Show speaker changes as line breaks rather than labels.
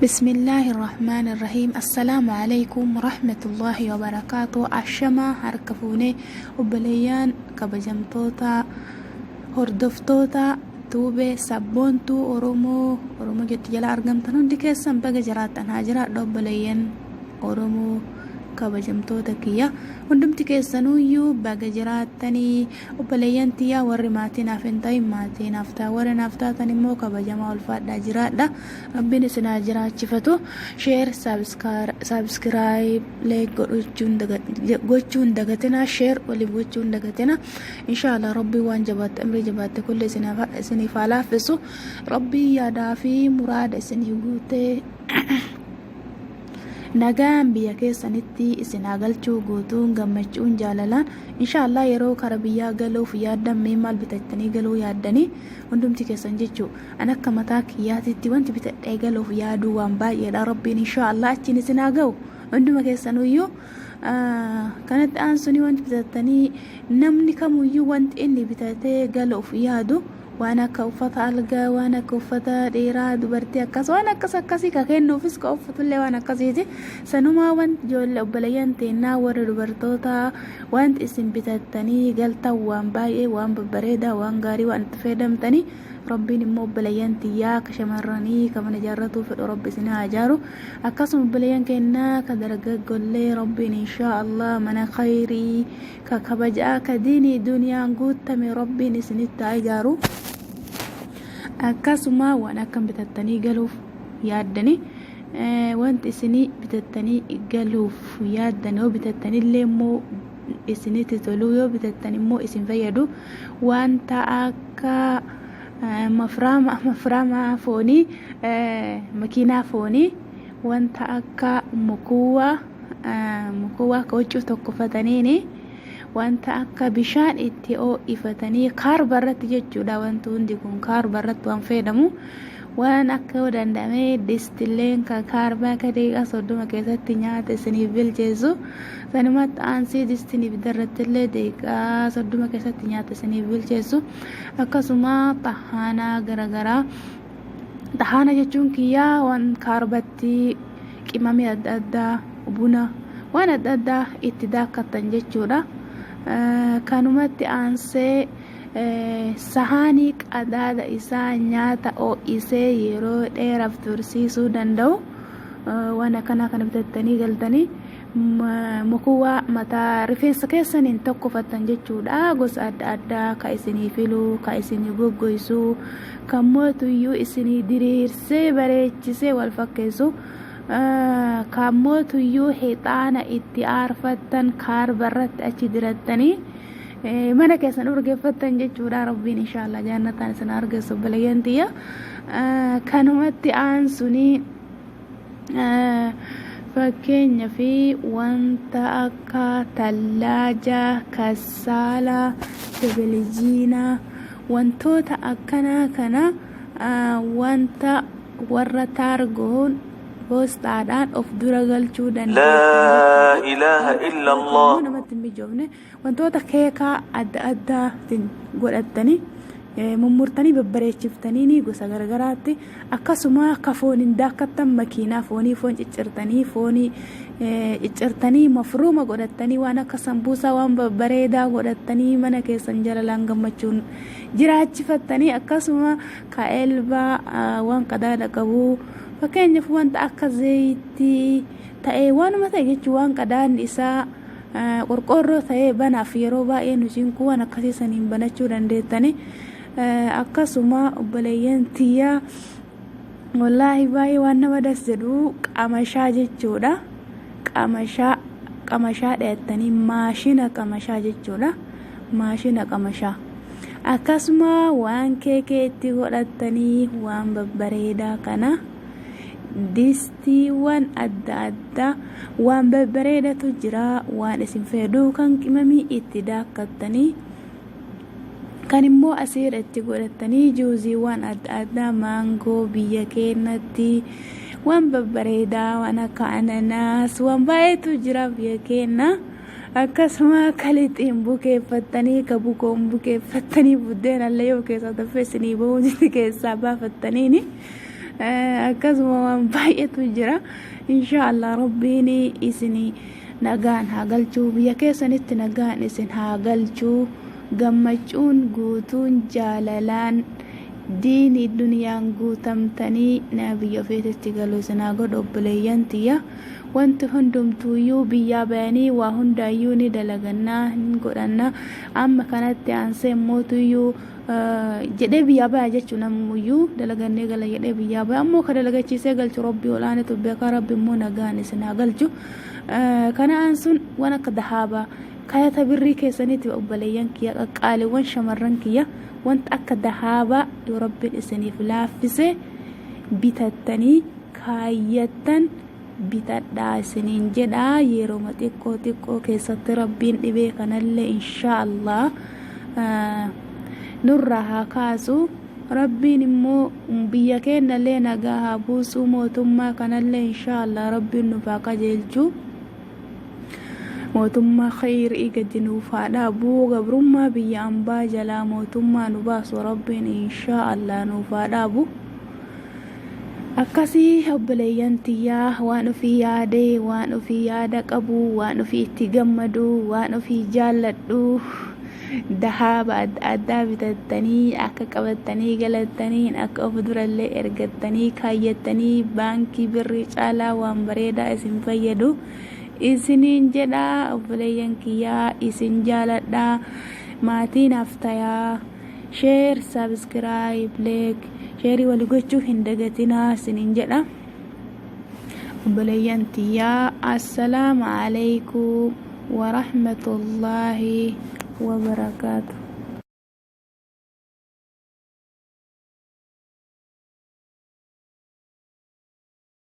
بسم الله الرحمن الرحيم. السلام عليكم ورحمة الله وبركاته. عشما هركفوني وبليان كبجمتوتا هردفتوتا توبة سبونتو أرومو جت جلا أرقمتنون دي كيسان بقى جراتان هاجرات دوبليان أرومو kabajamtoota kiyya hundumti keessanuyyuu baga jiraatanii obboleeyyantiyaa warri maatiinaaf hin ta'in maatiinaaf ta'a warri naaf taatan immoo kabajamaa ulfaadhaa jiraadha. Rabbiin isin haa jiraachifatu. Sheer saabskiraayib leek gochuun dagatina, sheer waliif gochuun dagatina. Inshaallah rabbii waan jabaatte amrii jabaatte kulle isiniif haa laaffisu. Rabbii yaadaa fi muraada isinii guutee nagaan biyya keessanitti isin haa galchuu guutuun gammachuun jaalalaan inshaallah yeroo kara biyyaa galuuf yaaddan mee maal bitattanii galuu yaaddanii hundumti keessan jechuu an akka mataa kiyyaatitti wanti bitadhee galuuf yaaduu waan baay'eedha. Rabbiin inshaallah achiin isin haa ga'u hunduma keessanuyyuu kanatti aansuni wanti bitattanii namni kamuyyuu wanti inni bitatee galuuf yaadu waan akka uffata algaa, waan akka uffata dheeraa dubartii akkas waan akkasii ka kennuufis ka uffatullee waan akkasiiti. Sanumaa wanti ijoollee obboleeyyan teennaa warra dubartoota wanti isin bitattanii galtan waan baay'ee waan babbareedaa waan gaarii waan itti fayyadamtanii rabbiin immoo obboleeyyan tiyyaa ka shamarranii ka mana jaarratuu fedhu rabbi isin haa ijaaru. Akkasuma obboleeyyan kennaa ka dargaggollee rabbiin inshaallah mana khayrii ka kabajaa ka diinii duniyaan guutame rabbiin isinitti haa ijaaru. Akkasuma waan akkam bitattanii galuuf yaaddanii wanti isinii bitattanii galuuf yaaddan yoo bitattanii immoo isinitti tolu yoo bitattan immoo isin fayyadu wanta akka maframa foonii makiinaa foonii wanta akka mukuwaa ka huccuu tokkofataniini wanta akka bishaan itti ifatanii kaarba irratti jechuudha. Wanti hundi kun kaarba irratti waan fayyadamu waan akka danda'amee distilleen ka kaarbaa ka deeqaa 30 keessatti nyaata isiniif bilcheessu sanumatti aansii distiniif darrattillee deeqaa 30 keessatti nyaata isiniif bilcheessu. Akkasuma tahaanaa garagaraa tahaana jechuun kiyyaa waan kaarbatti qimamee adda addaa buna waan adda addaa itti daakkatan jechuudha. Kanumatti aansee sahaanii qadaada isaa nyaata oo'isee yeroo dheeraaf tursiisuu danda'u waan akkanaa kana bitattanii galtanii mukuwaa mataa rifeensa keessaniin tokkofattan jechuudha. Gosa adda addaa ka isinii filuu ka isinii goggoysuu kan mootuyyuu isinii diriirsee bareechisee wal fakkeessu kan mootuyyuu hexaana itti aarfattan kaarba irratti achi dirattanii mana keessan urgeeffattan jechuudha. Rabbiin inshaallah jannataan isin argeessu obboleeyyan tiyya. Kanumatti aansuni fakkeenya fi wanta akka tallaajaa, kassaalaa, tebeelijiinaa wantoota akkanaa kana wanta warra taargoon boostaadhaan of dura galchuu
laa ilaaha illa Allah
namatti hin mijoofne wantoota keekaa adda addaatiin godhattanii mummurtanii babbareechiftanii gosa garagaraatti akkasuma akka fooniin daakkattan makiinaa foon ciccirtanii mafruuma godhattanii waan akka sambuusaa waan babbareedaa godhattanii mana keessan jalalaan gammachuun jiraachifattanii akkasuma ka elbaa waan qadaada qabu fakkeenyaaf wanta akka zayitii ta'ee waanuma ta'e jechuun waan qadaadni isaa qorqorroo ta'ee banaaf yeroo baay'ee nusiin kuwwan akkasiisaniin banachuu dandeettanii. Akkasuma obboleeyyan tiyyaa wallaahi baay'ee waan nama das jedhu qamashaa jechuudha. Qamashaa dheettanii maashina qamashaa jechuudha. Maashina qamashaa akkasuma waan keekee itti godhattanii waan babbareedaa kana distiiwwan adda addaa waan babbareedatu jira waan isin fayyadu kan qimamii itti daakkattanii kan immoo asiirra itti godhattanii juuziiwwan adda addaa maangoo biyya keenyatti waan babbareedaa waan akka ananaas waan baay'eetu jira biyya keenya. Akkasuma kalixiin bukeeffattanii ka bukoon bukeeffattanii buddeen allee yoo keessa tafeessinii bahuu keessaa baafattaniini akkasuma waan baay'eetu jira. Inshaallah rabbiin isinii nagaan haa galchuu, biyya keessanitti nagaan isin haa galchuu, gammachuun guutuun jaalalaan diinii duniyaan guutamtanii biyya ofiitti galuu isin haa godhu obboleeyyan tiyya. Wanti hundumtuuyyuu biyyaa bayanii waa hundaayyuu ni dalagannaa hin godhanna. Amma kanatti aansee mootuyyuu jedhee biyyaa baya jechuun namuyyuu dalagannee gala jedhee biyyaa baya, ammoo ka dalagachiisee galchu rabbii olaanatu beeka. Rabbi immoo nagaan isin haa galchu. Kana aansuun waan akka dahaabaa kayata birrii keessanitti obboleeyyan kiyya, qaqqaaliiwwan shamarran kiyya, wanta akka dahaabaa yoo rabbiin isiniif laaffise bitattanii kaayyattan bitadhaa isiniin jedhaa. Yeroo xiqqoo keessatti rabbiin dhibee kanallee inshaallah nurraa haa kaasu. Rabbiin immoo biyya keenyallee nagaa haa buusu. Mootummaa kanallee inshaallah rabbiin nuuf haa qajeelchu. Mootummaa khayrii gadi nuuf haa dhaabu. Gabrummaa biyya ambaa jalaa mootummaa nu baasu rabbiin inshaallah nuuf haa dhaabu. Akkasii obboleeyyan tiyyaa waan ofii yaadee, waan ofii yaada qabu, waan ofii itti gammadu, waan ofii jaalladhu dahaaba adda addaa bitattanii akka qabattanii galattanii akka of durallee ergattanii kaayyattanii baankii birrii caalaa waan bareedaa isin fayyadu isiniin jedhaa. Obboleeyyan kiyyaa isin jaaladhaa. Maatiin haftayaa share, subscribe, like, sheerii walii gochuu hin dagatinaa isiniin jedha. Obboleeyyan tiyyaa assalaamu alaykum wa rahmatullaahi wa barakaatuh.